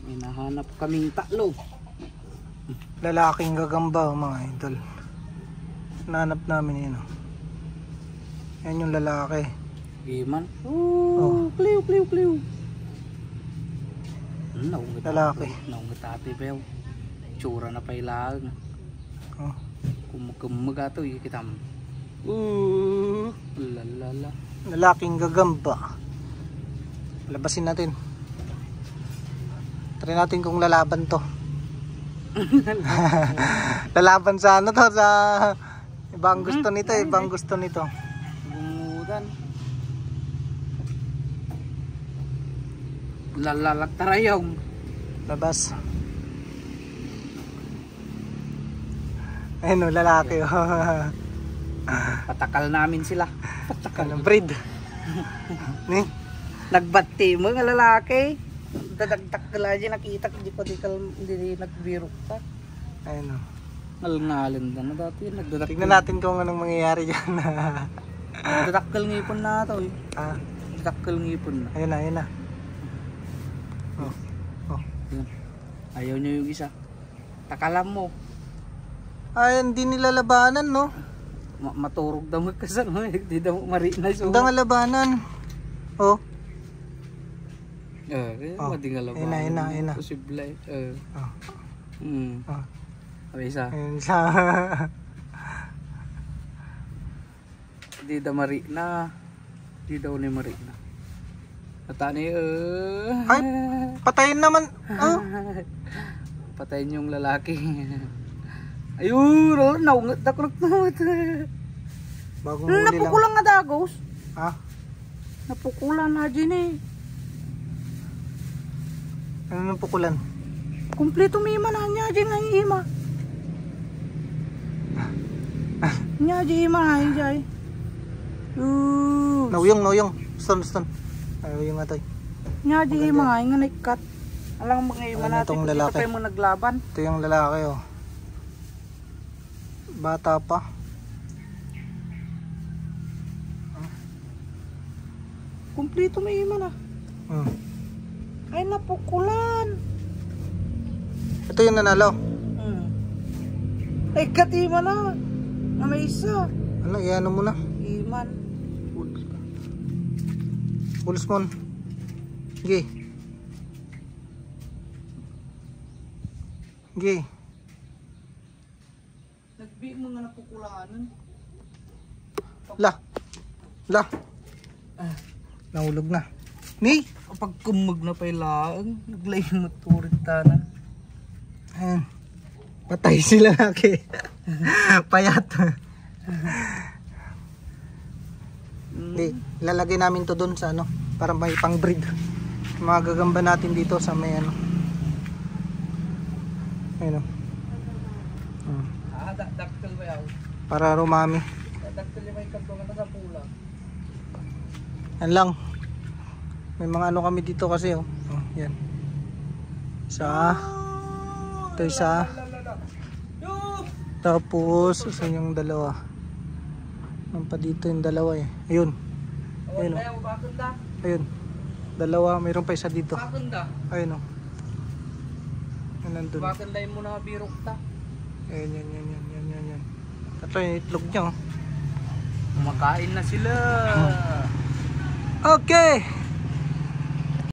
May nahanap kaming tatlo. Lalaking gagamba mga idol. Nahanap namin yun. Yan yung lalaki. Iman. Oh, kliw. Lalaki. Naungat ate bew. Tsura na pailang. Oh. Kumag ato kita mo. Lalala. Lalaking gagamba. Labasin natin. Try natin kung lalaban to. Lalaban sa ano to, sa ibang gusto nito, ibang gusto nito. Gumudan. Lalalak tarayong. Labas. Ayun o, lalaki o. Patakal namin sila. Patakal ng breed. Ni? Nagbati mo nga lalaki. Dadagtak ka lang dyan, nakita ko hindi nagbirok ka. Ayun o. Ngalngalin na dati. Tignan natin kung anong mangyayari dyan. Nagdadakkel ngipon na ito eh. Nagdadakkel ngipon na. Ayun na. Yun. Ayaw nyo yung isa. Takalam mo. Ay, hindi nila labanan, no? Maturog daw magkasama. Hindi daw marinas. Hindi nga labanan. Oh. Madi nga labanan. Ayun na. Posible. Ay, isa. Ayun siya. Hindi daw marina. Hindi daw ni marina. Matani Ay, patayin naman. Oh. Patayin yung lalaki. Ayun, naungat na kurot na. Bagong huli lang. Napukulang nga dagos. Ha? Napukulan na dyan eh. Ano nang pukulan? Kumpleto may ima na niya dyan nga yung ima. Niya dyan ima nga yung dyan. Nauyong. Stone. Nauyong nga tayo. Niya dyan ima nga yung naikat. Alam mo mga ima natin. Ito pa yung naglaban. Ito yung lalaki oh. Bata pa. Kumpleto may ima na. Ay napukulan. Ito yung nanalo. Ay katima na. Na may isa. Ano, iano mo na? Iman. Pulos mo. Sige. Nagbi mo nga napukulanan. La. Nahulog na. Ni? Kapag kumag na pailaang, naglayin mo turit tanan. Ayan. Patay sila laki. Payat. Hindi, lalagay namin to doon sa ano, para may pang breed. Mga gagamba natin dito sa may ano. Ayun o. Daktil ba yaw? Para rumami. Daktil yung may kabungan na sa pula. Yan lang. May mga ano kami dito kasi oh. Yan. Isa. Ito isa. Tapos saan yung dalawa? Ano pa dito yung dalawa eh. Ayun. Ayun oh. Ayun. Dalawa, mayroon pa isa dito. Ayun oh. Yan nandun. Bakit mo na birok ta? Yan. Ito yung itlog niya oh. Kumakain na sila. Okay.